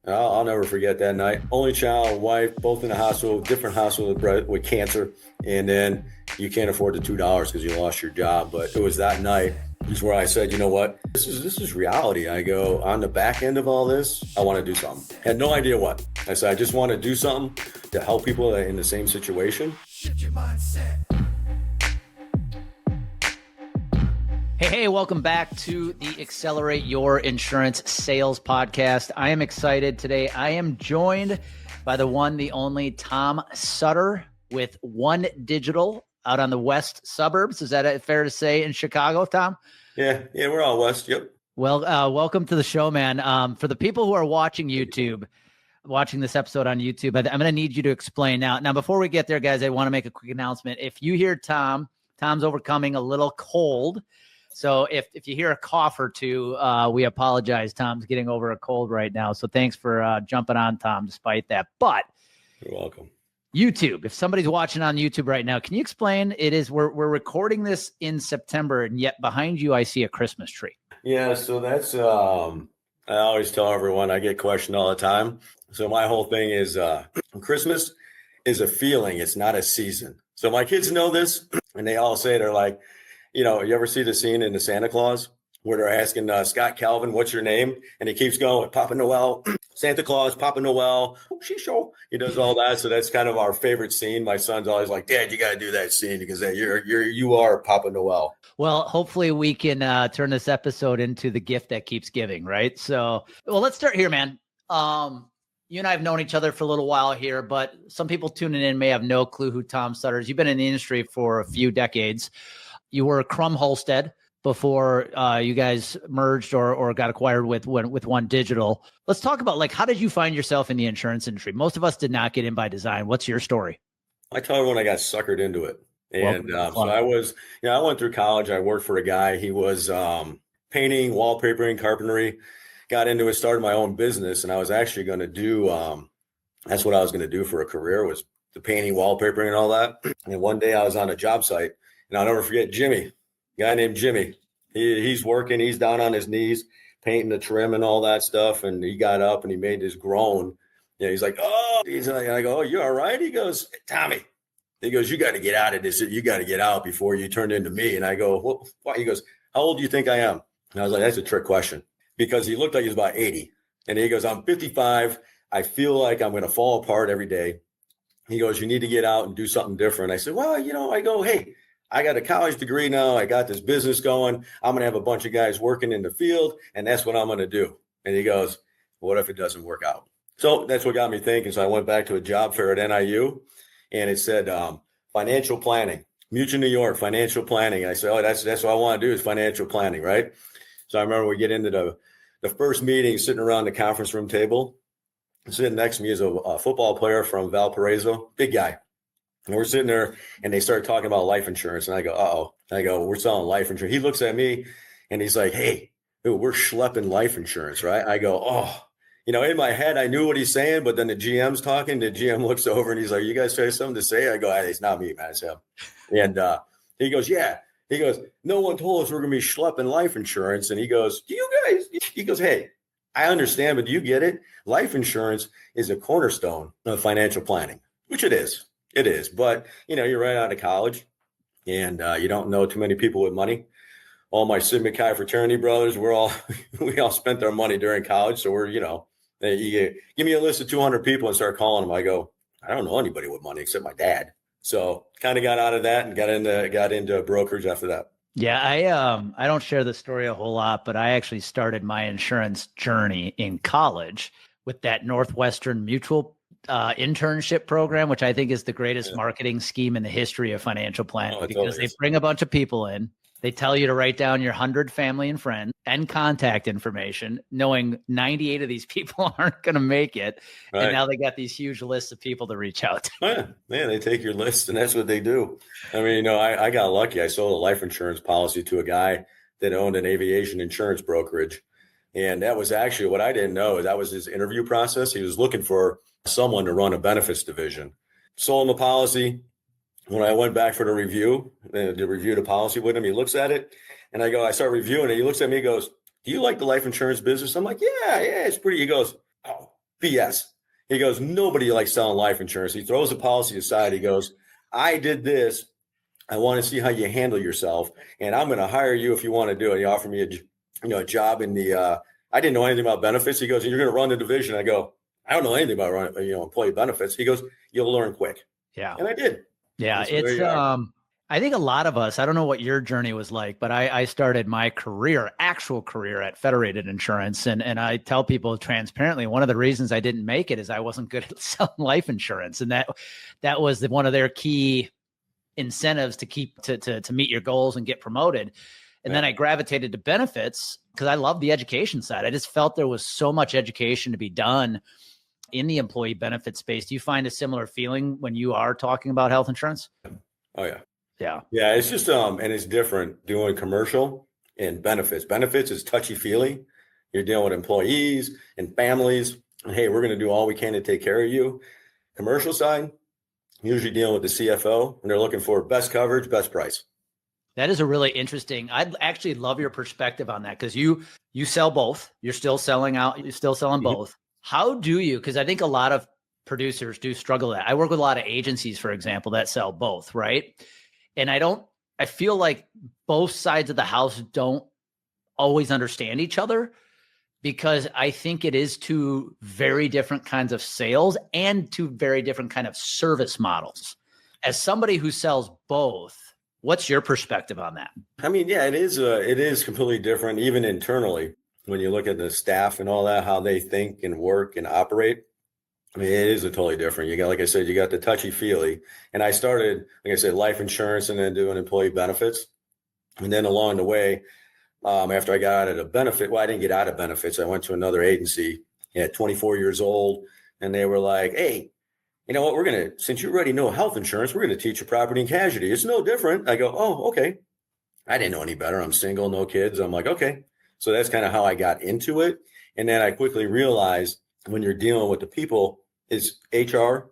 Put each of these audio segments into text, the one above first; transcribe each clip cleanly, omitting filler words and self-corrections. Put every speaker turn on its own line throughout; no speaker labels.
I'll never forget that night. Only child, wife, both in the hospital, different hospital with cancer. And then you can't afford the $2 because you lost your job. But it was that night is where I said, you know what? This is reality. I go, on the back end of all this, I want to do something. Had no idea what. I said, I just want to do something to help people in the same situation. Shift your mindset.
Hey, welcome back to the Accelerate Your Insurance Sales Podcast. I am excited today. I am joined by the one, the only Tom Sutter with One Digital out on the west suburbs. Is that fair to say in Chicago, Tom?
Yeah, we're all west. Yep.
Well, welcome to the show, man. For the people who are watching this episode on YouTube, I'm going to need you to explain now. Before we get there, guys, I want to make a quick announcement. If you hear Tom's overcoming a little cold. So if you hear a cough or two, we apologize. Tom's getting over a cold right now. So thanks for jumping on, Tom, despite that. But
you're welcome.
YouTube, if somebody's watching on YouTube right now, can you explain? We're recording this in September, and yet behind you, I see a Christmas tree.
Yeah, so that's, I always tell everyone, I get questioned all the time. So my whole thing is Christmas is a feeling. It's not a season. So my kids know this, and they all say, they're like, you ever see the scene in the Santa Claus where they're asking Scott Calvin, what's your name? And he keeps going, Papa Noel, Santa Claus, Papa Noel. Shisho. He does all that. So that's kind of our favorite scene. My son's always like, Dad, you got to do that scene because you are Papa Noel.
Well, hopefully we can turn this episode into the gift that keeps giving, right? So, well, let's start here, man. You and I have known each other for a little while here, but some people tuning in may have no clue who Tom Sutter is. You've been in the industry for a few decades. You were Crum Holstead before you guys merged or got acquired with One Digital. Let's talk about how did you find yourself in the insurance industry? Most of us did not get in by design. What's your story?
I tell everyone I got suckered into it. And so I was, I went through college. I worked for a guy. He was painting, wallpapering, carpentry, got into it, started my own business. And I was actually going to do, that's what I was going to do for a career, was the painting, wallpapering and all that. And one day I was on a job site. And I'll never forget Jimmy, a guy named Jimmy. He's working. He's down on his knees, painting the trim and all that stuff. And he got up and he made this groan. He's like, oh, I go, oh, you all right? He goes, Tommy. He goes, you got to get out of this. You got to get out before you turn into me. And I go, well, why? He goes, how old do you think I am? And I was like, that's a trick question, because he looked like he was about 80. And he goes, I'm 55. I feel like I'm going to fall apart every day. He goes, you need to get out and do something different. I said, well, I go, hey, I got a college degree now. I got this business going. I'm going to have a bunch of guys working in the field, and that's what I'm going to do. And he goes, what if it doesn't work out? So that's what got me thinking. So I went back to a job fair at NIU, and it said financial planning, Mutual New York, financial planning. And I said, oh, that's what I want to do is financial planning, right? So I remember we get into the first meeting, sitting around the conference room table. Sitting next to me is a football player from Valparaiso, big guy. And we're sitting there and they start talking about life insurance. And I go, uh-oh. I go, we're selling life insurance. He looks at me and he's like, hey, dude, we're schlepping life insurance, right? I go, oh, in my head, I knew what he's saying, but then the GM's talking. The GM looks over and he's like, you guys have something to say? I go, hey, it's not me, man, it's him. And he goes, yeah. He goes, no one told us we're going to be schlepping life insurance. And he goes, he goes, hey, I understand, but do you get it? Life insurance is a cornerstone of financial planning, which it is. It is. But, you're right out of college and you don't know too many people with money. All my Sigma Chi fraternity brothers, we all spent our money during college. So we're, you give me a list of 200 people and start calling them. I go, I don't know anybody with money except my dad. So kind of got out of that and got into brokerage after that.
Yeah, I don't share the story a whole lot, but I actually started my insurance journey in college with that Northwestern Mutual internship program, which I think is the greatest marketing scheme in the history of financial planning, because they bring a bunch of people in. They tell you to write down your 100 family and friends and contact information, knowing 98 of these people aren't going to make it. Right. And now they got these huge lists of people to reach out to.
Yeah, they take your list and that's what they do. I mean, I got lucky. I sold a life insurance policy to a guy that owned an aviation insurance brokerage. And that was actually what I didn't know. That was his interview process. He was looking for someone to run a benefits division. Sold him a policy. When I went back for the review the policy with him, he looks at it and I start reviewing it. He looks at me, he goes, do you like the life insurance business? I'm like, yeah, it's pretty. He goes, oh, BS. He goes, nobody likes selling life insurance. He throws the policy aside. He goes, I did this. I want to see how you handle yourself, and I'm going to hire you if you want to do it. He offered me a job in the, I didn't know anything about benefits. He goes, you're going to run the division. I go, I don't know anything about running, employee benefits. He goes, you'll learn quick.
Yeah.
And I did.
Yeah. It's, I think a lot of us, I don't know what your journey was like, but I started my actual career at Federated Insurance. And I tell people transparently, one of the reasons I didn't make it is I wasn't good at selling life insurance. And that was one of their key incentives to meet your goals and get promoted. And then I gravitated to benefits because I love the education side. I just felt there was so much education to be done in the employee benefit space. Do you find a similar feeling when you are talking about health insurance?
Oh yeah.
Yeah.
Yeah. It's just, and it's different doing commercial and benefits. Benefits is touchy-feely. You're dealing with employees and families. And, hey, we're going to do all we can to take care of you. Commercial side, usually dealing with the CFO, and they're looking for best coverage, best price.
That is a really interesting. I'd actually love your perspective on that because you sell both. You're still selling both. How do you? Because I think a lot of producers do struggle with that. I work with a lot of agencies, for example, that sell both, right? And I feel like both sides of the house don't always understand each other because I think it is two very different kinds of sales and two very different kind of service models. As somebody who sells both, what's your perspective on that?
I mean, yeah, it is completely different, even internally, when you look at the staff and all that, how they think and work and operate. I mean, it is a totally different. You got, like I said, you got the touchy-feely. And I started, like I said, life insurance and then doing employee benefits. And then along the way, after I got out of I didn't get out of benefits. I went to another agency at 24 years old, and they were like, hey, you know what, since you already know health insurance, we're going to teach you property and casualty. It's no different. I go, oh, okay. I didn't know any better. I'm single, no kids. I'm like, okay. So that's kind of how I got into it. And then I quickly realized when you're dealing with the people, it's HR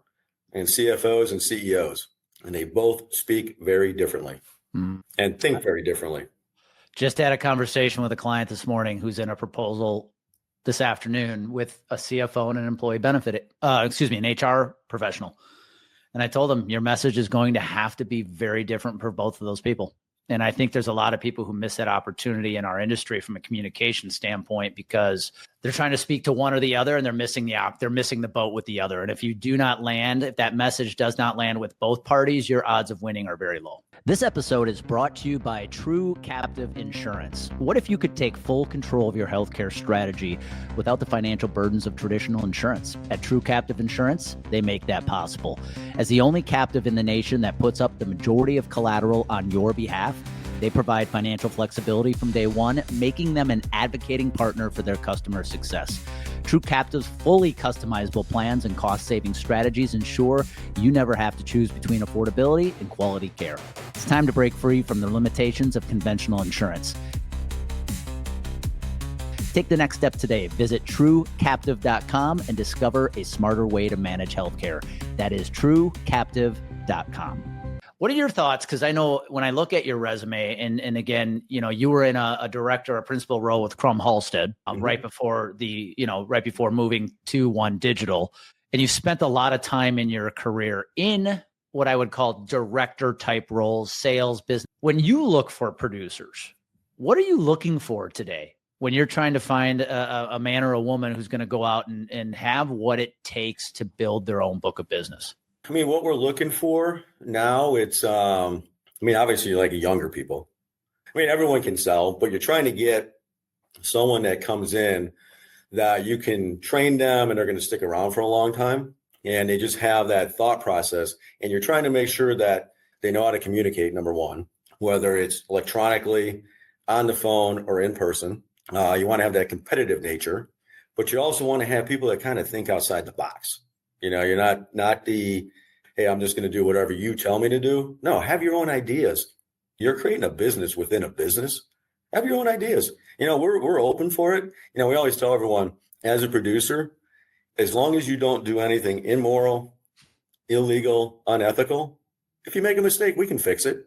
and CFOs and CEOs, and they both speak very differently and think very differently.
Just had a conversation with a client this morning who's in a proposal this afternoon with a CFO and an employee benefit, an HR professional. And I told him, your message is going to have to be very different for both of those people. And I think there's a lot of people who miss that opportunity in our industry from a communication standpoint because they're trying to speak to one or the other and they're missing the boat with the other. And if that message does not land with both parties, your odds of winning are very low. This episode is brought to you by True Captive Insurance. What if you could take full control of your healthcare strategy without the financial burdens of traditional insurance? At True Captive Insurance, they make that possible. As the only captive in the nation that puts up the majority of collateral on your behalf, they provide financial flexibility from day one, making them an advocating partner for their customer success. True Captive's fully customizable plans and cost-saving strategies ensure you never have to choose between affordability and quality care. It's time to break free from the limitations of conventional insurance. Take the next step today. Visit truecaptive.com and discover a smarter way to manage healthcare. That is truecaptive.com. What are your thoughts? Because I know when I look at your resume, and again, you were in a director, a principal role with Crum Halstead right before moving to One Digital, and you spent a lot of time in your career in what I would call director type roles, sales, business. When you look for producers, what are you looking for today when you're trying to find a man or a woman who's going to go out and have what it takes to build their own book of business?
I mean, what we're looking for now, it's, obviously like younger people. I mean, everyone can sell, but you're trying to get someone that comes in that you can train them and they're going to stick around for a long time. And they just have that thought process. And you're trying to make sure that they know how to communicate, number one, whether it's electronically, on the phone, or in person. You want to have that competitive nature, but you also want to have people that kind of think outside the box. You're not the, hey, I'm just going to do whatever you tell me to do. No, have your own ideas. You're creating a business within a business. Have your own ideas. We're open for it. We always tell everyone, as a producer, as long as you don't do anything immoral, illegal, unethical, if you make a mistake, we can fix it.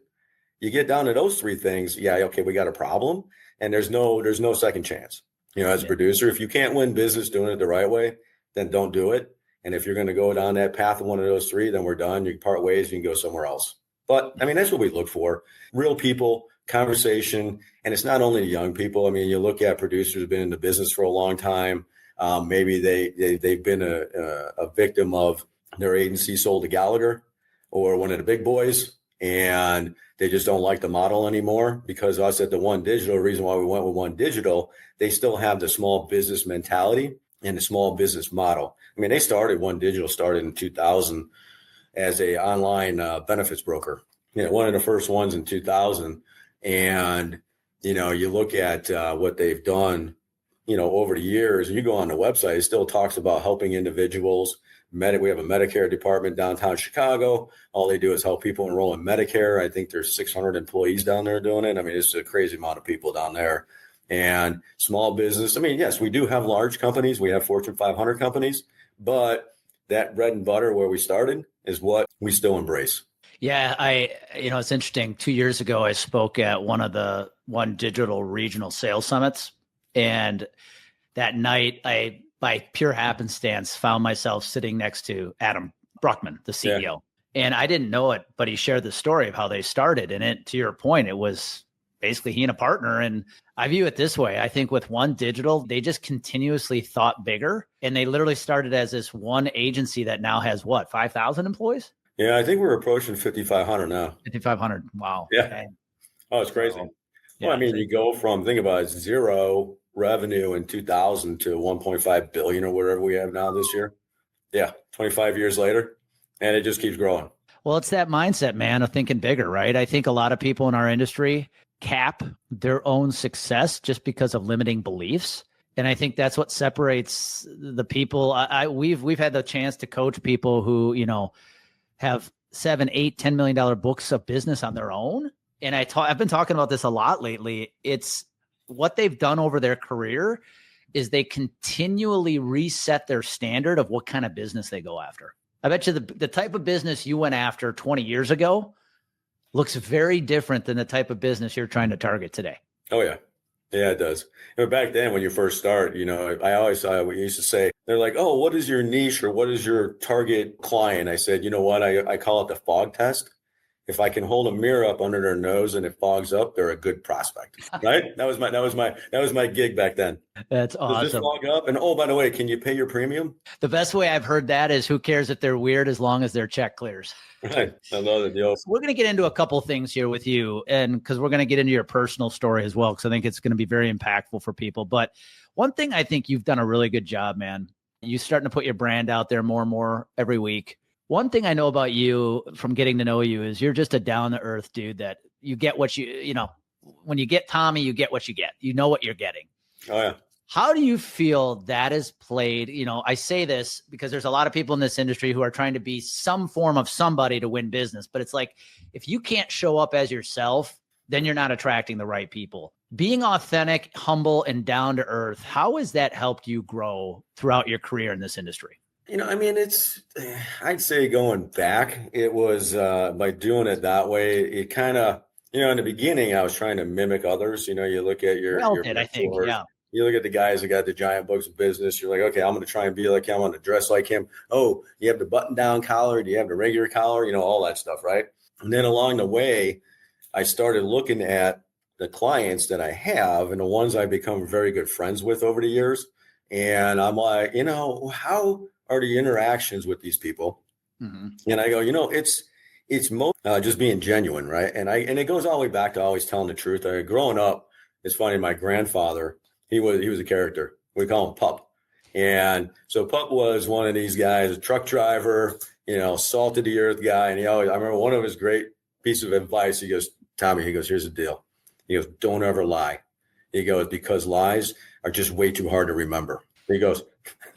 You get down to those three things, yeah, okay, we got a problem, and there's no second chance. As a producer, if you can't win business doing it the right way, then don't do it. And if you're going to go down that path of one of those three, then we're done. You can part ways, you can go somewhere else. But I mean, that's what we look for. Real people, conversation. And it's not only young people. I mean, you look at producers who've been in the business for a long time. Maybe they've been a victim of their agency sold to Gallagher or one of the big boys, and they just don't like the model anymore. Because us at the One Digital, the reason why we went with One Digital, they still have the small business mentality and the small business model. I mean, One Digital started in 2000 as a online benefits broker, one of the first ones in 2000. And, you look at what they've done, over the years, and you go on the website, it still talks about helping individuals. We have a Medicare department downtown Chicago. All they do is help people enroll in Medicare. I think there's 600 employees down there doing it. I mean, it's a crazy amount of people down there. And small business. I mean, yes, we do have large companies. We have Fortune 500 companies, but that bread and butter where we started is what we still embrace.
Yeah, it's interesting. 2 years ago, I spoke at one of the One Digital regional sales summits. And that night, I, by pure happenstance, found myself sitting next to Adam Bruckman, the CEO. Yeah. And I didn't know it, but he shared the story of how they started. And to your point, it was basically he and a partner. And I view it this way. I think with One Digital, they just continuously thought bigger. And they literally started as this one agency that now has 5,000 employees?
Yeah, I think we're approaching 5,500 now.
5,500. Wow.
Yeah. Okay. Oh, it's crazy. Well, I mean, you go from, think about it, zero revenue in 2000 to 1.5 billion or whatever we have now this year. Yeah. 25 years later, and it just keeps growing.
Well, it's that mindset, man, of thinking bigger, right? I think a lot of people in our industry cap their own success just because of limiting beliefs. And I think that's what separates the people. We've had the chance to coach people who, have $7, $8, $10 million books of business on their own. And I've been talking about this a lot lately. It's what they've done over their career is they continually reset their standard of what kind of business they go after. I bet you the type of business you went after 20 years ago looks very different than the type of business you're trying to target today.
Oh, yeah. Yeah, it does. Back then, when you first start, I always we used to say, they're like, oh, what is your niche or what is your target client? I said, you know what? I call it the fog test. If I can hold a mirror up under their nose and it fogs up, they're a good prospect, right? That was my gig back then.
That's awesome.
Does this fog up? And oh, by the way, can you pay your premium?
The best way I've heard that is who cares if they're weird as long as their check clears.
Right. I love it. So
we're going to get into a couple things here with you, and because we're going to get into your personal story as well, because I think it's going to be very impactful for people. But one thing I think you've done a really good job, man. You're starting to put your brand out there more and more every week. One thing I know about you from getting to know you is you're just a down-to-earth dude that you get what when you get Tommy, you get what you get. You know what you're getting.
Oh, yeah.
How do you feel that is played? I say this because there's a lot of people in this industry who are trying to be some form of somebody to win business. But it's like, if you can't show up as yourself, then you're not attracting the right people. Being authentic, humble, and down to earth, how has that helped you grow throughout your career in this industry?
I'd say going back, it was by doing it that way, it kind of, in the beginning, I was trying to mimic others. You look at your
I think, yeah.
You look at the guys that got the giant books of business. You're like, okay, I'm going to try and be like him. I'm going to dress like him. Oh, you have the button down collar. Do you have the regular collar? All that stuff, right? And then along the way, I started looking at the clients that I have and the ones I've become very good friends with over the years. And I'm like, how are the interactions with these people? Mm-hmm. And I go, it's most just being genuine, right? And it goes all the way back to always telling the truth. Growing up, it's funny. My grandfather, he was a character. We call him Pup. And so Pup was one of these guys, a truck driver, salt of the earth guy. And I remember one of his great pieces of advice. He goes, Tommy, here's the deal. He goes, don't ever lie. He goes, because lies are just way too hard to remember. He goes,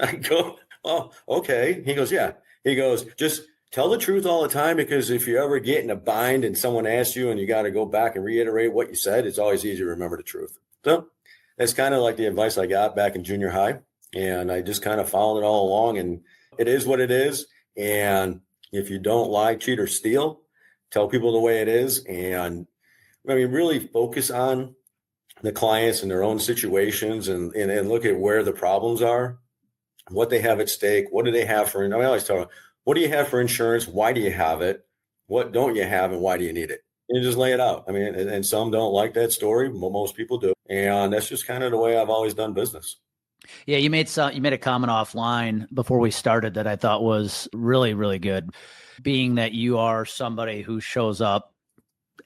I go, oh, okay. He goes, yeah. He goes, just tell the truth all the time, because if you ever get in a bind and someone asks you and you got to go back and reiterate what you said, it's always easy to remember the truth. So that's kind of like the advice I got back in junior high. And I just kind of followed it all along, and it is what it is. And if you don't lie, cheat, or steal, tell people the way it is. And really focus on the clients and their own situations and look at where the problems are. what they have at stake. What do they have for, I always tell them, what do you have for insurance? Why do you have it? What don't you have and why do you need it? You just lay it out. I mean, and some don't like that story. Most people do. And that's just kind of the way I've always done business.
Yeah, you made a comment offline before we started that I thought was really, really good, being that you are somebody who shows up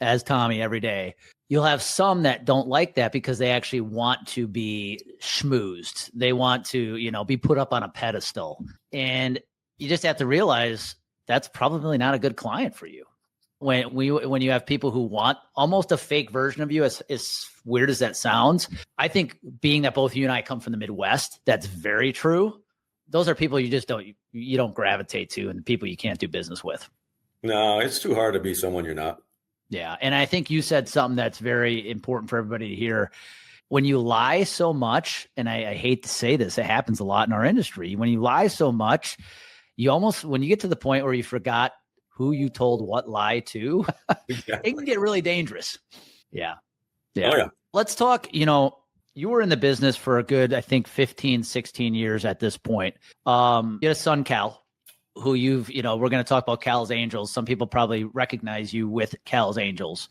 as Tommy every day. You'll have some that don't like that because they actually want to be schmoozed. They want to, be put up on a pedestal. And you just have to realize that's probably not a good client for you. When you have people who want almost a fake version of you, as weird as that sounds, I think being that both you and I come from the Midwest, that's very true. Those are people you don't gravitate to, and people you can't do business with.
No, it's too hard to be someone you're not.
Yeah. And I think you said something that's very important for everybody to hear. When you lie so much, and I hate to say this, it happens a lot in our industry. When you lie so much, when you get to the point where you forgot who you told what lie to, it can get really dangerous. Yeah. Yeah.
Oh, yeah.
Let's talk, you were in the business for a good, I think 15, 16 years at this point. You had a son, Cal, who we're going to talk about Cal's Angels. Some people probably recognize you with Cal's Angels.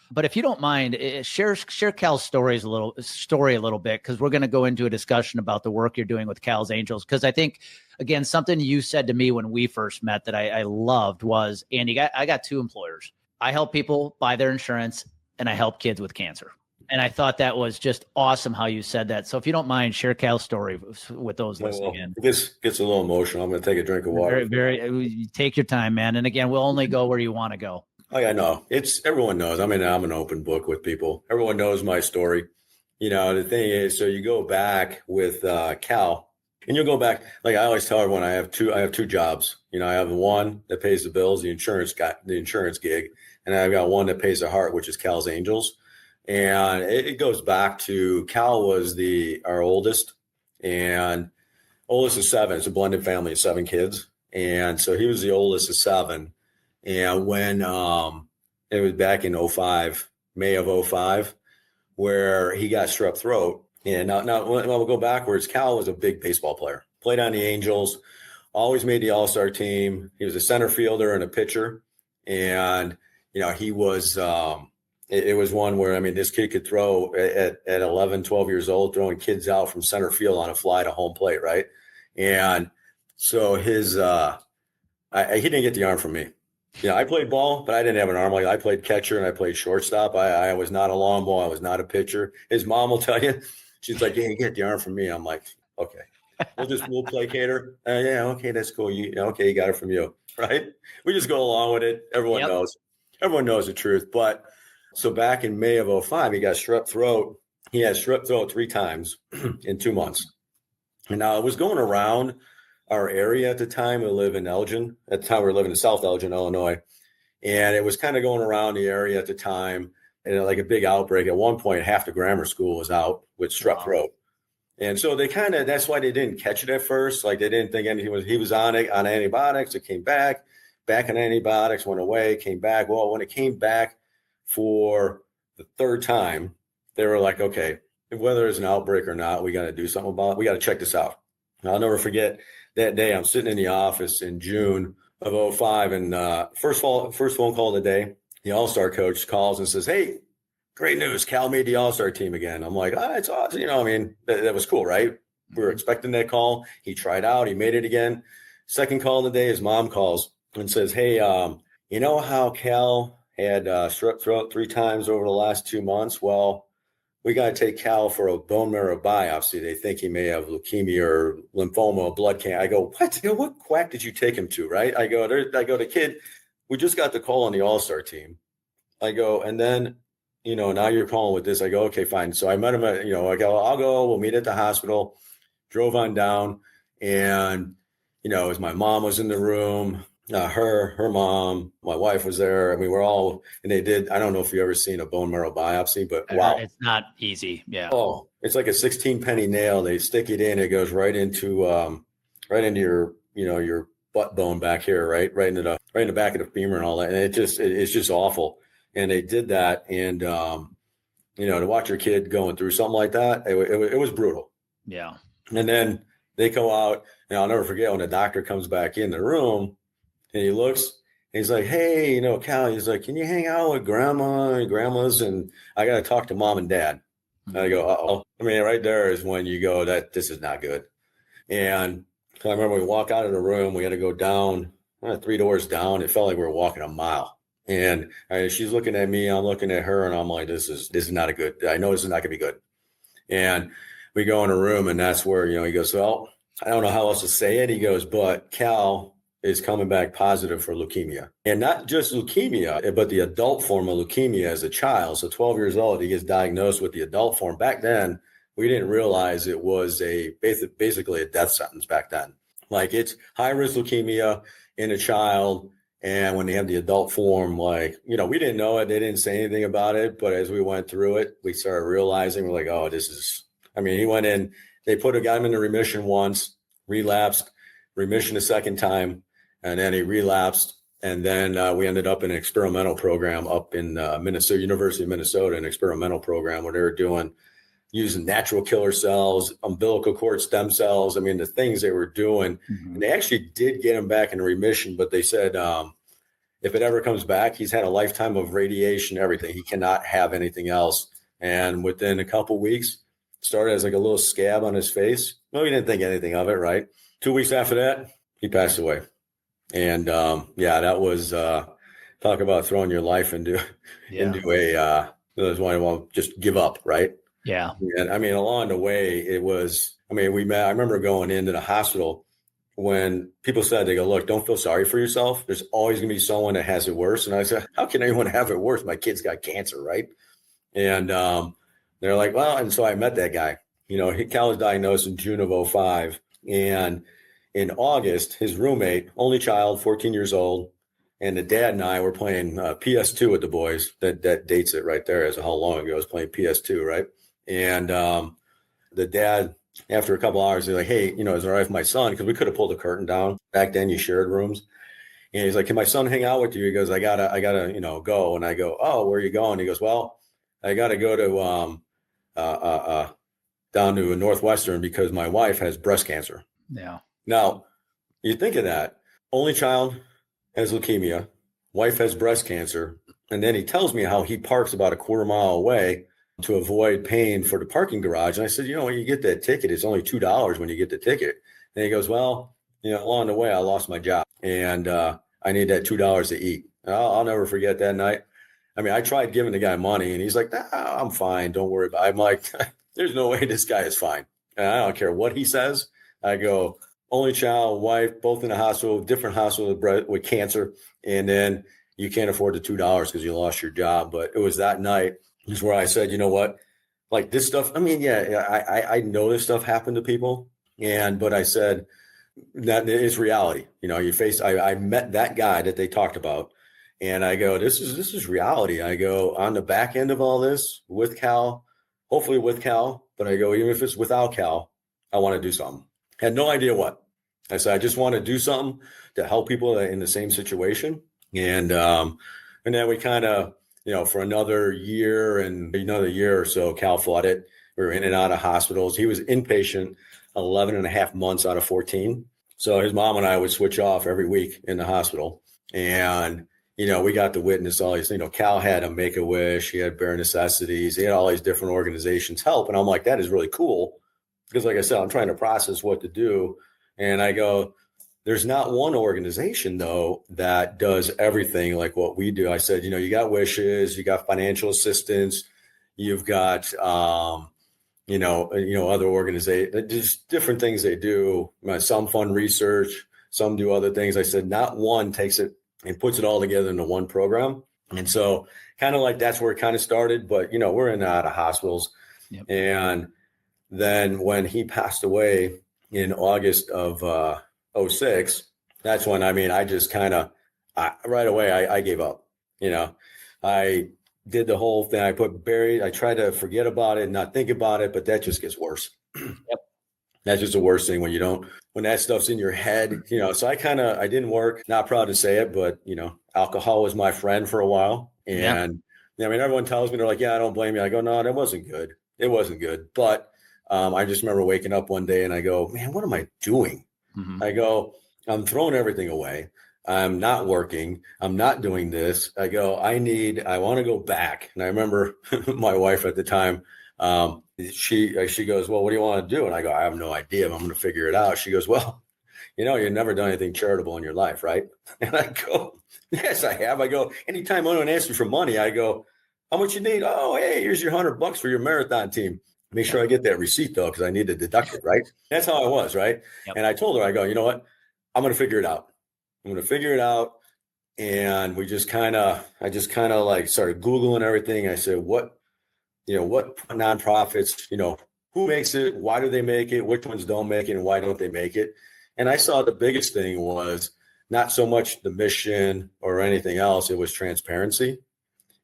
But if you don't mind, share Cal's story a little bit, because we're going to go into a discussion about the work you're doing with Cal's Angels. Because I think, again, something you said to me when we first met that I loved was, Andy, I got two employers. I help people buy their insurance, and I help kids with cancer. And I thought that was just awesome how you said that. So if you don't mind, share Cal's story with those listening in.
This gets a little emotional. I'm going to take a drink of water.
Very, take your time, man. And again, we'll only go where you want to go.
Oh, yeah, no, everyone knows. I mean, I'm an open book with people. Everyone knows my story. The thing is, so you go back with Cal, and you'll go back. Like I always tell everyone, I have two jobs. I have one that pays the bills, the insurance gig, and I've got one that pays the heart, which is Cal's Angels. And it goes back to Cal was our oldest, and oldest of seven. It's a blended family of 7 kids. And so he was the oldest of 7. And when it was back in 05, May of 05, where he got strep throat. And now we'll go backwards. Cal was a big baseball player, played on the Angels, always made the All-Star team. He was a center fielder and a pitcher. And, he was it was one where, this kid could throw at 11, 12 years old, throwing kids out from center field on a fly to home plate, right? And so he didn't get the arm from me. I played ball, but I didn't have an arm. Like I played catcher and I played shortstop. I was not a long ball. I was not a pitcher. His mom will tell you. She's like, "Yeah, you get the arm from me." I'm like, "Okay, we'll placate her." Yeah, okay, that's cool. You got it from you, right? We just go along with it. Everyone knows. Everyone knows the truth. But so back in May of 05, he got strep throat. He had strep throat 3 times in 2 months. And now it was going around our area at the time. We live in Elgin. At the time, we were living in South Elgin, Illinois. And it was kind of going around the area at the time, and like a big outbreak. At one point, half the grammar school was out with strep throat. And so that's why they didn't catch it at first. Like they didn't think anything he was on antibiotics. It came back on antibiotics, went away, came back. Well, when it came back for the 3rd time, they were like, okay, whether there's an outbreak or not, we got to do something about it. We got to check this out. And I'll never forget that day. I'm sitting in the office in June of 05, and first phone call of the day, the All-Star coach calls and says, "Hey, great news. Cal made the All-Star team again." I'm like, it's awesome. That was cool, right? We were expecting that call. He tried out. He made it again. Second call of the day, his mom calls and says, "Hey, you know how Cal had strep throat 3 times over the last 2 months? Well, we got to take Cal for a bone marrow biopsy. They think he may have leukemia or lymphoma or blood cancer." I go, "What? What quack did you take him to?" Right? I go, "The kid, we just got the call on the All-Star team." I go, "And then, now you're calling with this." I go, "Okay, fine." So I met him at, I go, "I'll go. We'll meet at the hospital." Drove on down, and, as my mom was in the room, her mom, my wife was there. I mean, we're all, and they did. I don't know if you've ever seen a bone marrow biopsy, but wow,
it's not easy. Yeah.
Oh, it's like a 16-penny nail. They stick it in. It goes right into your, your butt bone back here, right in the back of the femur and all that. And it's just awful. And they did that, and to watch your kid going through something like that, it was brutal.
Yeah.
And then They go out, and I'll never forget when the doctor comes back in the room and he looks, and he's like, hey, you know, Cal, he's like, can you hang out with grandma and grandmas? And I got to talk to mom and dad. And I go, uh-oh. I mean, right there is when you go, that this is not good. And so I remember we walk out of the room, we had to go down 3 doors down. It felt like we were walking a mile. And she's looking at me, I'm looking at her, and I'm like, this is not a good, I know this is not gonna be good. And we go in a room, and that's where, you know, he goes, well, I don't know how else to say it. He goes, but Cal is coming back positive for leukemia. And not just leukemia, but the adult form of leukemia as a child. So 12 years old, he gets diagnosed with the adult form. Back then, we didn't realize it was basically a death sentence back then. Like, it's high risk leukemia in a child. And when they have the adult form, like, you know, we didn't know it. They didn't say anything about it. But as we went through it, we started realizing, we're like, oh, this is, I mean, he went in, they got him into remission once, relapsed, remission a second time, and then he relapsed. And then we ended up in an experimental program up in Minnesota, University of Minnesota, an experimental program where they were using natural killer cells, umbilical cord stem cells. I mean, the things they were doing, and they actually did get him back in remission, but they said, if it ever comes back, he's had a lifetime of radiation, everything. He cannot have anything else. And within a couple weeks, started as like a little scab on his face. No, he didn't think anything of it, right? 2 weeks after that, he passed away. And that was talk about throwing your life into a those one won't just give up, right?
Yeah.
And I mean, along the way, it was, I mean, I remember going into the hospital when people said, they go, look, don't feel sorry for yourself. There's always going to be someone that has it worse. And I said, how can anyone have it worse? My kid's got cancer, right? And they're like, well, and so I met that guy. You know, Cal was diagnosed in June of 2005. And in August, his roommate, only child, 14 years old, and the dad and I were playing PS2 with the boys. That dates it right there as to how long ago I was playing PS2, right? And the dad, after a couple hours, he's like, hey, you know, is it all right with my son? Because we could have pulled the curtain down. Back then, you shared rooms. And he's like, can my son hang out with you? He goes, I gotta, you know, go. And I go, oh, where are you going? He goes, well, I gotta go to down to Northwestern because my wife has breast cancer.
Yeah.
Now, you think of that. Only child has leukemia. Wife has breast cancer. And then he tells me how he parks about a quarter mile away to avoid paying for the parking garage. And I said, you know, when you get that ticket, it's only $2 when you get the ticket. And he goes, well, you know, along the way, I lost my job and I need that $2 to eat. I'll never forget that night. I mean, I tried giving the guy money and he's like, nah, I'm fine. Don't worry about it. I'm like, there's no way this guy is fine. And I don't care what he says. I go, only child, wife, both in a hospital, different hospital with cancer. And then you can't afford the $2 because you lost your job. But it was that night is where I said, you know what, like this stuff. I mean, I know this stuff happened to people. But I said that it's reality. You know, I met that guy that they talked about. And I go, this is reality. I go, on the back end of all this with Cal, hopefully with Cal, but I go, even if it's without Cal, I want to do something. Had no idea what. I said, I just want to do something to help people in the same situation. And then we kind of, you know, for another year or so, Cal fought it. We were in and out of hospitals. He was inpatient 11 and a half months out of 14. So his mom and I would switch off every week in the hospital. And, you know, we got to witness all these, you know, Cal had a Make-A-Wish. He had Bare Necessities. He had all these different organizations help. And I'm like, that is really cool. Because like I said, I'm trying to process what to do. And I go, there's not one organization, though, that does everything like what we do. I said, you know, you got Wishes, you got financial assistance, you've got, you know, other organizations, just different things they do. Some fund research, some do other things. I said, not one takes it and puts it all together into one program. And so kind of like that's where it kind of started. But, you know, we're in and out of hospitals. Yep. And then when he passed away in August of 2006, that's when, I mean, I just kind of right away, I gave up. You know, I did the whole thing. I tried to forget about it and not think about it, but that just gets worse. Yep. That's just the worst thing when that stuff's in your head, you know. So I didn't work, not proud to say it, but, you know, alcohol was my friend for a while. And I mean, everyone tells me, they're like, yeah, I don't blame you. I go, no, that wasn't good. It wasn't good. But I just remember waking up one day and I go, man, what am I doing? I go, I'm throwing everything away. I'm not working. I'm not doing this. I go, I want to go back. And I remember my wife at the time, she goes, well, what do you want to do? And I go, I have no idea. I'm going to figure it out. She goes, well, you've never done anything charitable in your life, right? And I go, yes, I have. I go, anytime anyone asks me for money, I go, how much you need? Oh, hey, here's your $100 for your marathon team. Make sure I get that receipt though, because I need to deduct it, right? That's how I was, right? Yep. And I told her, I go, you know what? I'm going to figure it out. I'm going to figure it out. And I just kind of like started Googling everything. I said, what nonprofits, who makes it? Why do they make it? Which ones don't make it? And why don't they make it? And I saw the biggest thing was not so much the mission or anything else. It was transparency.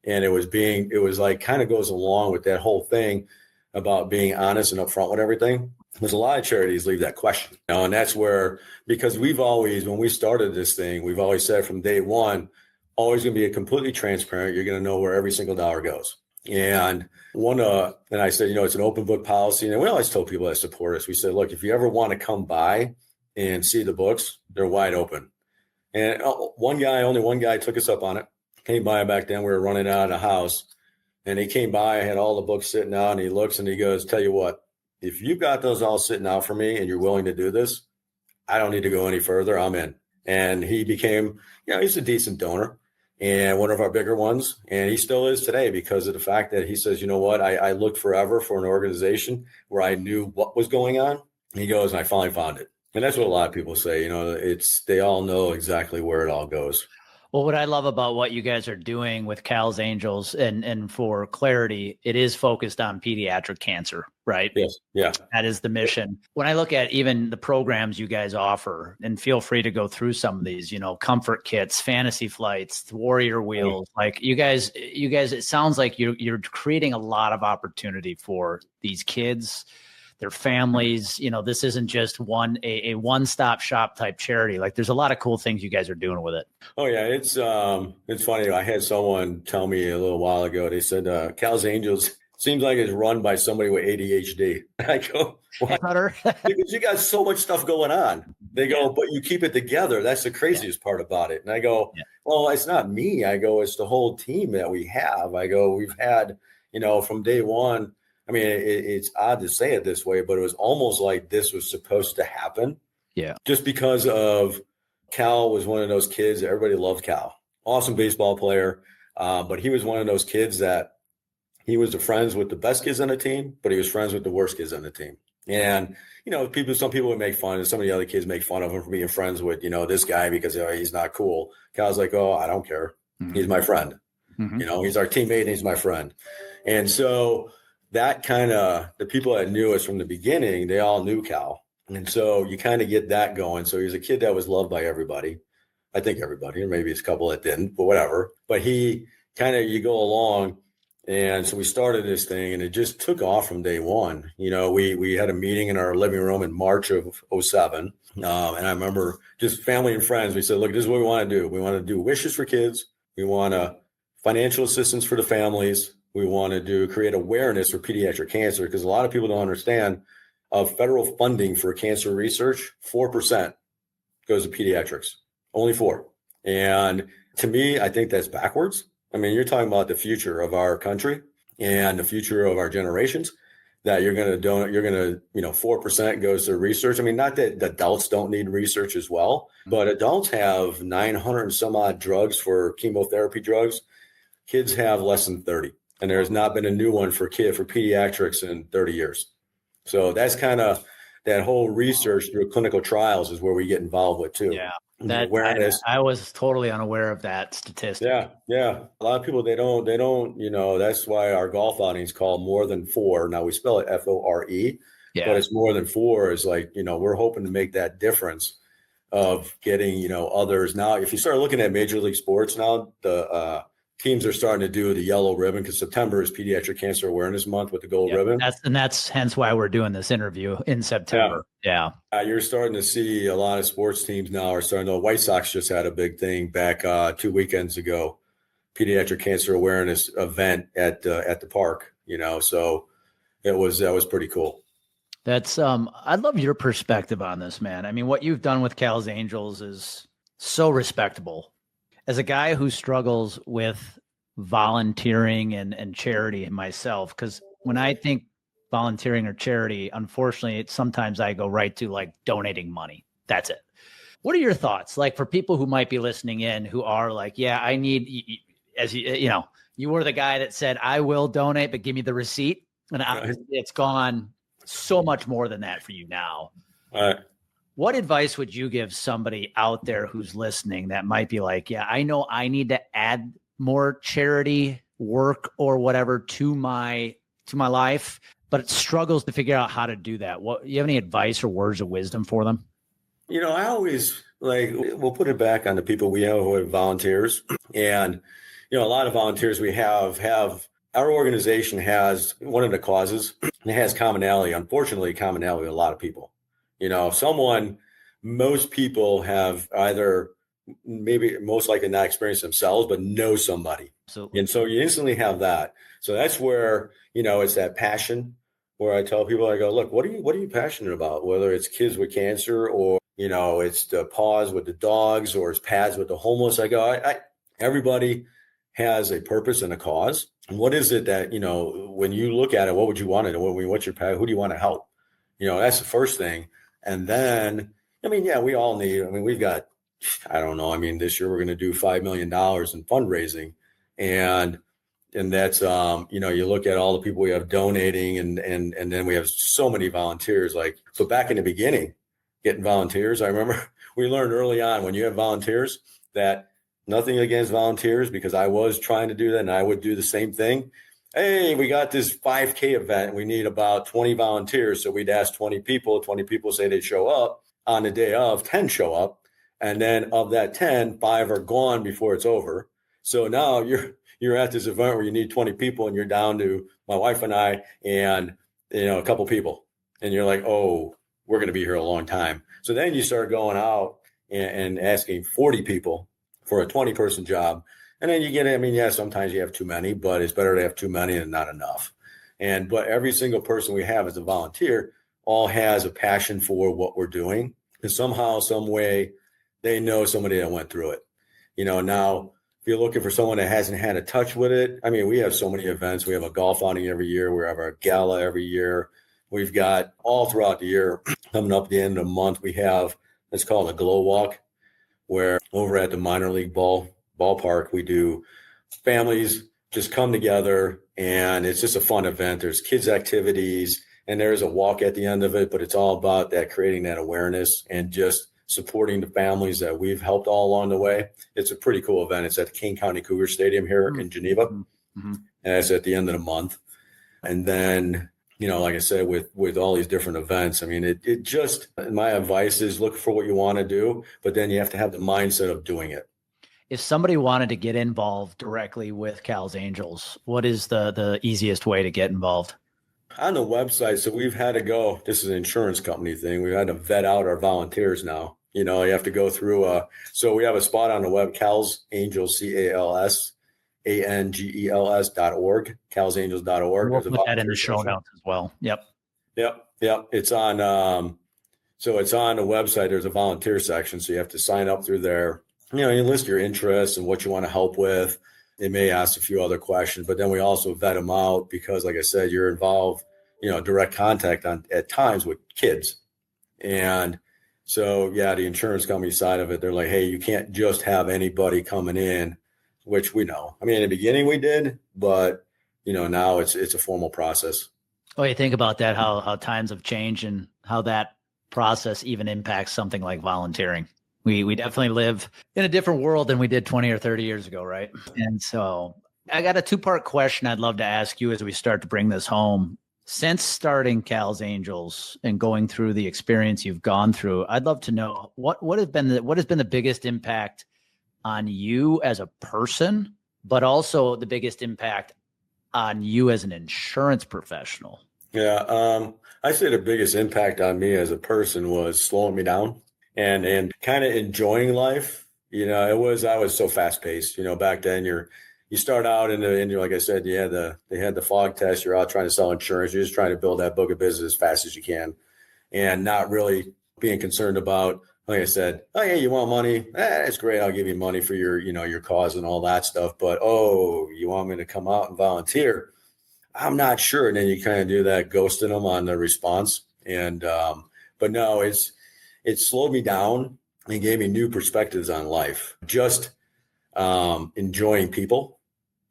And it was like kind of goes along with that whole thing about being honest and upfront with everything. There's a lot of charities leave that question, and that's where, because when we started this thing, we've always said from day one, always going to be completely transparent. You're going to know where every single dollar goes. And and I said, it's an open book policy. And we always tell people that support us, we said, look, if you ever want to come by and see the books, they're wide open. And only one guy took us up on it. Came by back then. We were running out of the house. And he came by, I had all the books sitting out, and he looks and he goes, tell you what, if you've got those all sitting out for me and you're willing to do this, I don't need to go any further. I'm in. And he became, he's a decent donor and one of our bigger ones. And he still is today because of the fact that he says, you know what, I looked forever for an organization where I knew what was going on. And he goes, and I finally found it. And that's what a lot of people say, they all know exactly where it all goes.
Well, what I love about what you guys are doing with Cal's Angels, and for clarity, it is focused on pediatric cancer, right?
Yes. Yeah. That
is the mission. When I look at even the programs you guys offer, and feel free to go through some of these, comfort kits, fantasy flights, warrior wheels, like you guys, it sounds like you're creating a lot of opportunity for these kids, their families. This isn't just a one-stop shop type charity. Like there's a lot of cool things you guys are doing with it.
Oh yeah. It's funny. I had someone tell me a little while ago, they said, Cal's Angels seems like it's run by somebody with ADHD. I go,
Sutter.
Because you got so much stuff going on. They go, but you keep it together. That's the craziest part about it. And I go, well, it's not me. I go, it's the whole team that we have. I go, we've had, from day one, I mean, it's odd to say it this way, but it was almost like this was supposed to happen.
Yeah.
Just because of Cal was one of those kids that everybody loved. Cal, awesome baseball player. But he was one of those kids that he was friends with the best kids on the team, but he was friends with the worst kids on the team. And, some people would make fun, and some of the other kids make fun of him for being friends with, this guy because he's not cool. Cal's like, oh, I don't care. Mm-hmm. He's my friend. Mm-hmm. He's our teammate and he's my friend. And so that kind of, the people that knew us from the beginning, they all knew Cal. And so you kind of get that going. So he's a kid that was loved by everybody. I think everybody, or maybe it's a couple that didn't, but whatever. But he kind of, you go along. And so we started this thing and it just took off from day one. We had a meeting in our living room in March of 2007. And I remember just family and friends, we said, look, this is what we want to do. We want to do wishes for kids. We want financial assistance for the families. We want to create awareness for pediatric cancer, because a lot of people don't understand of federal funding for cancer research, 4% goes to pediatrics, only 4%. And to me, I think that's backwards. I mean, you're talking about the future of our country and the future of our generations, that you're going to donate, 4% goes to research. I mean, not that adults don't need research as well, but adults have 900 and some odd drugs for chemotherapy drugs. Kids have less than 30. And there has not been a new one for pediatrics in 30 years. So that's kind of that whole research through clinical trials is where we get involved with too.
Yeah. That awareness. I was totally unaware of that statistic.
Yeah. A lot of people, they don't, that's why our golf outing is called More Than Four. Now we spell it FORE, but it's more than four is like, we're hoping to make that difference of getting, others. Now, if you start looking at Major League Sports now, the teams are starting to do the yellow ribbon, because September is Pediatric Cancer Awareness Month with the gold ribbon.
That's hence why we're doing this interview in September. Yeah.
You're starting to see a lot of sports teams now are starting to. White Sox just had a big thing back 2 weekends ago, Pediatric Cancer Awareness event at the park. So that was pretty cool.
That's I love your perspective on this, man. I mean, what you've done with Cal's Angels is so respectable. As a guy who struggles with volunteering and charity myself, because when I think volunteering or charity, unfortunately, sometimes I go right to like donating money. That's it. What are your thoughts? Like for people who might be listening in who are like, yeah, I need, as you know, you were the guy that said, I will donate, but give me the receipt. And it's gone so much more than that for you now. What advice would you give somebody out there who's listening that might be like, yeah, I know I need to add more charity work or whatever to my life, but it struggles to figure out how to do that? What, you have any advice or words of wisdom for them?
I always we'll put it back on the people we know who are volunteers. And, a lot of volunteers we have our organization has one of the causes, and it has commonality, unfortunately, commonality with a lot of people. Most people have either maybe most likely not experienced themselves, but know somebody. Absolutely. And so you instantly have that. So that's where, it's that passion where I tell people, I go, look, what are you passionate about? Whether it's kids with cancer or, it's the paws with the dogs or it's pads with the homeless. I go, everybody has a purpose and a cause. And what is it that, when you look at it, what would you want to do? What's your passion? Who do you want to help? That's the first thing. And then, we all need, we've got, I don't know. This year we're going to do $5 million in fundraising. And that's, you look at all the people we have donating and then we have so many volunteers. So back in the beginning, getting volunteers, I remember we learned early on when you have volunteers that nothing against volunteers, because I was trying to do that and I would do the same thing. Hey, we got this 5K event. We need about 20 volunteers. So we'd ask 20 people say they'd show up. On the day of, 10 show up. And then of that 10, 5 are gone before it's over. So now you're at this event where you need 20 people and you're down to my wife and I and, a couple people. And you're like, oh, we're going to be here a long time. So then you start going out and asking 40 people for a 20-person job. And then you get, sometimes you have too many, but it's better to have too many than not enough. But every single person we have as a volunteer all has a passion for what we're doing. And somehow, some way, they know somebody that went through it. Now, if you're looking for someone that hasn't had a touch with it, we have so many events. We have a golf outing every year. We have our gala every year. We've got all throughout the year, coming up at the end of the month, we have, it's called a glow walk, where over at the minor league ballpark, we do families just come together and it's just a fun event. There's kids activities and there's a walk at the end of it, but it's all about that, creating that awareness and just supporting the families that we've helped all along the way. It's a pretty cool event. It's at the King County Cougar Stadium here in Geneva. Mm-hmm. And it's at the end of the month. And then, like I said, with all these different events, it just, my advice is look for what you want to do, but then you have to have the mindset of doing it.
If somebody wanted to get involved directly with Cal's Angels, what is the easiest way to get involved?
On the website, so we've had to go, this is an insurance company thing, we've had to vet out our volunteers now. You have to go through, so we have a spot on the web, Cal's Angels, CALSANGELS.org, calsangels.org.
We'll put that in the show notes as well. Yep.
It's on, so it's on the website. There's a volunteer section. So you have to sign up through there. You list your interests and what you want to help with. They may ask a few other questions, but then we also vet them out because, like I said, you're involved, direct contact at times with kids. And so, the insurance company side of it, they're like, hey, you can't just have anybody coming in, which we know. In the beginning we did, but, now it's a formal process.
Oh, you think about that, how times have changed and how that process even impacts something like volunteering. We definitely live in a different world than we did 20 or 30 years ago, right? And so I got a 2-part question I'd love to ask you as we start to bring this home. Since starting Cal's Angels and going through the experience you've gone through, I'd love to know what has been the biggest impact on you as a person, but also the biggest impact on you as an insurance professional.
Yeah, I say the biggest impact on me as a person was slowing me down and kind of enjoying life. I was so fast paced. Back then you you start out and you're, like I said, they had the fog test. You're out trying to sell insurance. You're just trying to build that book of business as fast as you can, and not really being concerned about, like I said, oh yeah, you want money? That's great. I'll give you money for your cause and all that stuff. But oh, you want me to come out and volunteer? I'm not sure. And then you kind of do that, ghosting them on the response. And but no, it slowed me down and gave me new perspectives on life. Just enjoying people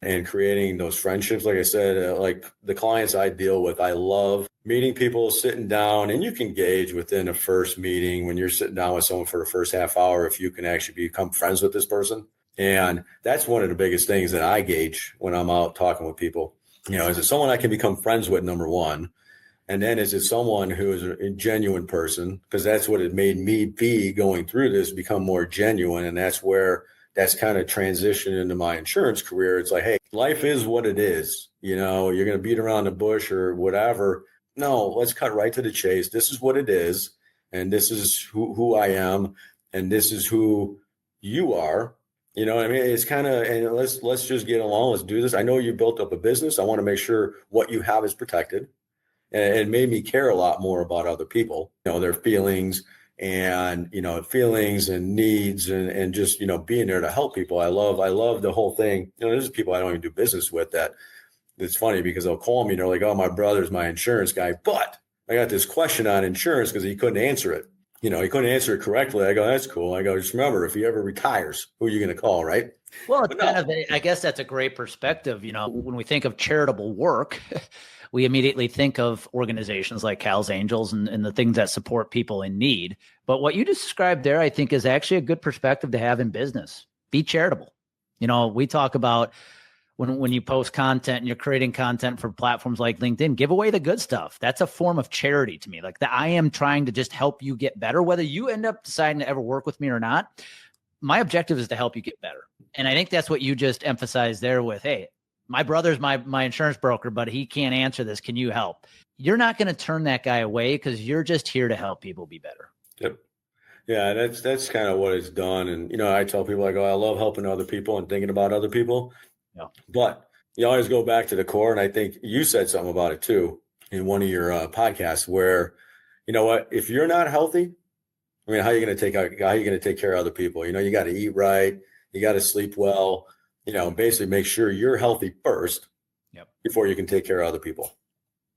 and creating those friendships. Like I said, like the clients I deal with, I love meeting people, sitting down, and you can gauge within a first meeting when you're sitting down with someone for the first half hour if you can actually become friends with this person. And that's one of the biggest things that I gauge when I'm out talking with people. Is it someone I can become friends with, number one? And then is it someone who is a genuine person? Because that's what it made me be going through this, become more genuine. And that's where that's kind of transitioned into my insurance career. It's like, hey, life is what it is. You're going to beat around the bush or whatever. No, let's cut right to the chase. This is what it is. And this is who I am. And this is who you are. You know what I mean? It's kind of, and let's just get along. Let's do this. I know you built up a business. I want to make sure what you have is protected. And it made me care a lot more about other people, their feelings and, feelings and needs and just, being there to help people. I love the whole thing. There's people I don't even do business with that. It's funny because they'll call me and they're like, oh, my brother's my insurance guy, but I got this question on insurance because he couldn't answer it. He couldn't answer it correctly. I go, that's cool. I go, just remember, if he ever retires, who are you going to call, right?
Well, it's I guess that's a great perspective. When we think of charitable work, we immediately think of organizations like Cal's Angels and the things that support people in need. But what you described there, I think, is actually a good perspective to have in business. Be charitable. We talk about when you post content and you're creating content for platforms like LinkedIn, give away the good stuff. That's a form of charity to me. Like I am trying to just help you get better, whether you end up deciding to ever work with me or not. My objective is to help you get better. And I think that's what you just emphasized there with, hey, my brother's my insurance broker, but he can't answer this. Can you help? You're not going to turn that guy away because you're just here to help people be better.
Yep. Yeah, that's kind of what it's done. And, I tell people, I go, I love helping other people and thinking about other people. Yeah. But you always go back to the core. And I think you said something about it too in one of your podcasts where, if you're not healthy, how are you going to take care of other people? You got to eat right. You got to sleep well, basically make sure you're healthy first before you can take care of other people.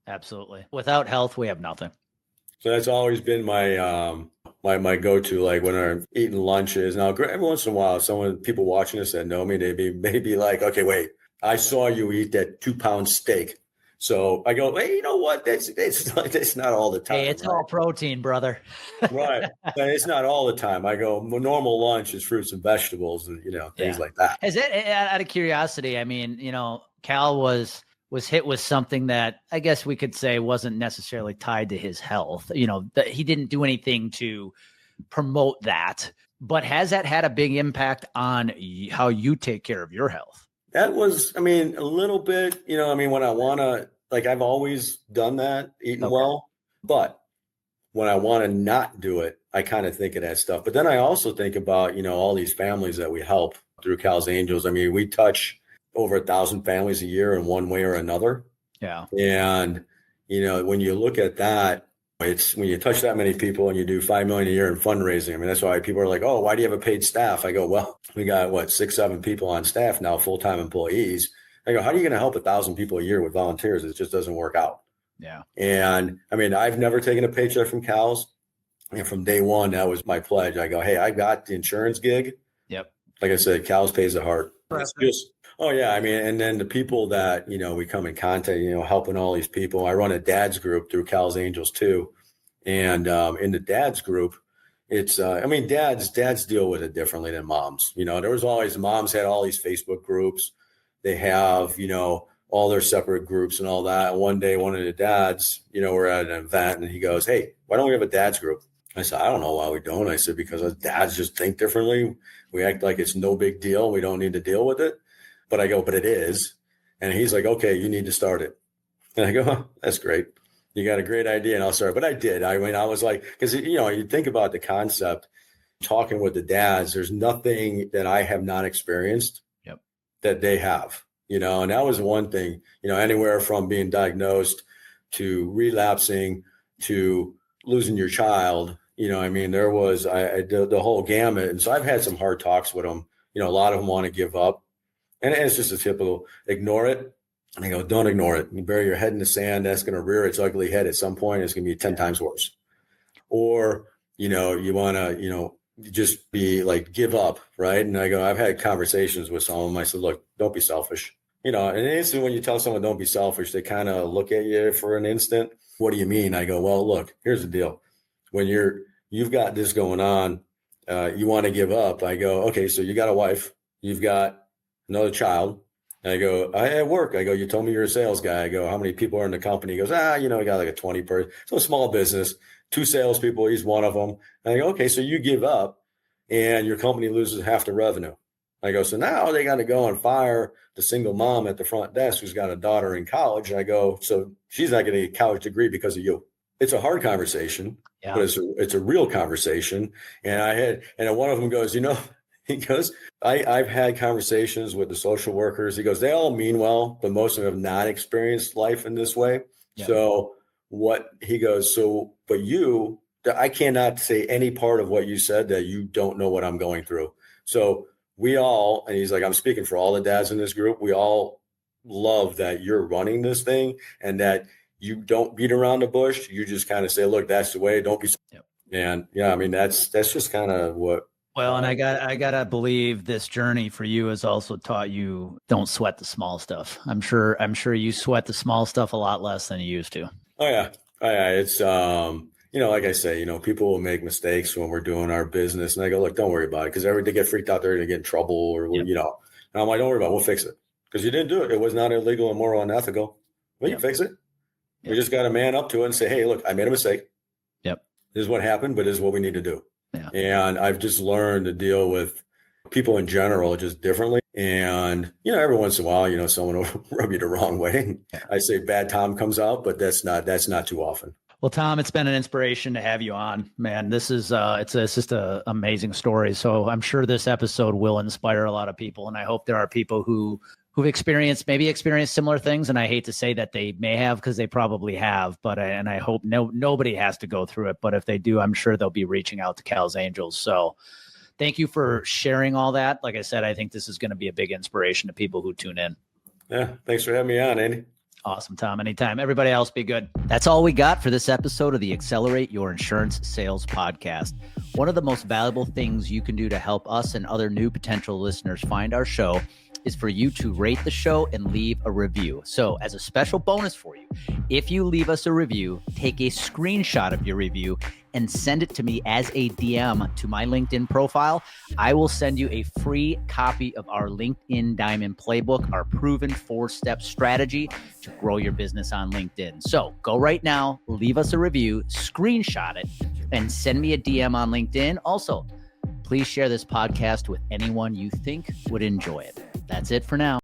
Absolutely. Without health, we have nothing.
So that's always been my my go-to, like when I'm eating lunches. Now, every once in a while, people watching this that know me, may be like, okay, wait, I saw you eat that 2-pound steak. So I go, hey, you know what? It's not all the time.
Hey, it's all protein, brother.
Right. But it's not all the time. I go, normal lunch is fruits and vegetables and, things like that.
Is it, out of curiosity, Cal was hit with something that I guess we could say wasn't necessarily tied to his health. That he didn't do anything to promote that. But has that had a big impact on how you take care of your health?
That was, a little bit, when I want to, I've always done that, eating well, but when I want to not do it, I kind of think of that stuff. But then I also think about, all these families that we help through Cal's Angels. We touch over 1,000 families a year in one way or another. Yeah. And, when you look at that, it's when you touch that many people and you do $5 million a year in fundraising. That's why people are like, oh, why do you have a paid staff? I go, well, we got 6, 7 people on staff now, full-time employees. I go, how are you going to help 1,000 people a year with volunteers? It just doesn't work out. Yeah. And I've never taken a paycheck from Cal's. And from day one, that was my pledge. I go, hey, I got the insurance gig. Yep. Like I said, Cal's pays the heart. It's just, oh yeah. And then the people that, we come in contact, helping all these people. I run a dad's group through Cal's Angels too. And in the dad's group, it's, dads deal with it differently than moms. There was always, moms had all these Facebook groups. They have, all their separate groups and all that. And one day, one of the dads, we're at an event and he goes, hey, why don't we have a dad's group? I said, I don't know why we don't. I said, because us dads just think differently. We act like it's no big deal. We don't need to deal with it. But I go, but it is. And he's like, okay, you need to start it. And I go, oh, that's great. You got a great idea. And I'll start. But I did. I was like, because, you think about the concept, talking with the dads, there's nothing that I have not experienced. Yep. that they have, you know, and that was one thing, you know, anywhere from being diagnosed to relapsing to losing your child, you know, I mean, there was I did the whole gamut. And so I've had some hard talks with them. You know, a lot of them want to give up. And it's just a typical ignore it. And I go, don't ignore it. You bury your head in the sand. That's going to rear its ugly head at some point. It's going to be 10 times worse. Or, you know, you want to, you know, just be like, give up. Right. And I go, I've had conversations with some of them. I said, look, don't be selfish. You know, and instantly when you tell someone don't be selfish, they kind of look at you for an instant. What do you mean? I go, well, look, here's the deal. When you've got this going on, you want to give up. I go, okay, so you got a wife, you've got another child. I go, at work. I go, you told me you're a sales guy. I go, how many people are in the company? He goes, you know, I got like a 20 person. So a small business, 2 salespeople. He's one of them. And I go, okay, so you give up and your company loses half the revenue. I go, so now they got to go and fire the single mom at the front desk who's got a daughter in college. I go, so she's not getting a college degree because of you. It's a hard conversation, but it's a real conversation. And one of them goes, you know, he goes, I've had conversations with the social workers. He goes, they all mean well, but most of them have not experienced life in this way. Yeah. So but I cannot say any part of what you said that you don't know what I'm going through. So we all, and he's like, I'm speaking for all the dads in this group. We all love that you're running this thing and that you don't beat around the bush. You just kind of say, look, that's the way. Don't be. Yep. And yeah, I mean, that's just kind of what.
Well, and I gotta believe this journey for you has also taught you don't sweat the small stuff. I'm sure you sweat the small stuff a lot less than you used to.
Oh yeah. It's you know, like I say, you know, people will make mistakes when we're doing our business, and I go, look, don't worry about it, because they get freaked out, they're gonna get in trouble, or you know. And I'm like, don't worry about it, we'll fix it, because you didn't do it. It was not illegal, immoral, unethical. We can fix it. We just got to man up to it and say, hey, look, I made a mistake. Yep. This is what happened, but this is what we need to do. Yeah. And I've just learned to deal with people in general just differently. And, you know, every once in a while, you know, someone will rub you the wrong way. Yeah. I say bad Tom comes out, but that's not too often.
Well, Tom, it's been an inspiration to have you on, man. This is it's just an amazing story. So I'm sure this episode will inspire a lot of people. And I hope there are people who've experienced similar things. And I hate to say that they may have, because they probably have, but I hope nobody has to go through it. But if they do, I'm sure they'll be reaching out to Cal's Angels. So thank you for sharing all that. Like I said, I think this is going to be a big inspiration to people who tune in.
Yeah. Thanks for having me on, Andy.
Awesome, Tom. Anytime. Everybody else be good. That's all we got for this episode of the Accelerate Your Insurance Sales Podcast. One of the most valuable things you can do to help us and other new potential listeners find our show is for you to rate the show and leave a review. So as a special bonus for you, if you leave us a review, take a screenshot of your review and send it to me as a DM to my LinkedIn profile. I will send you a free copy of our LinkedIn Diamond Playbook, our proven 4-step strategy to grow your business on LinkedIn. So go right now, leave us a review, screenshot it, and send me a DM on LinkedIn. Also, please share this podcast with anyone you think would enjoy it. That's it for now.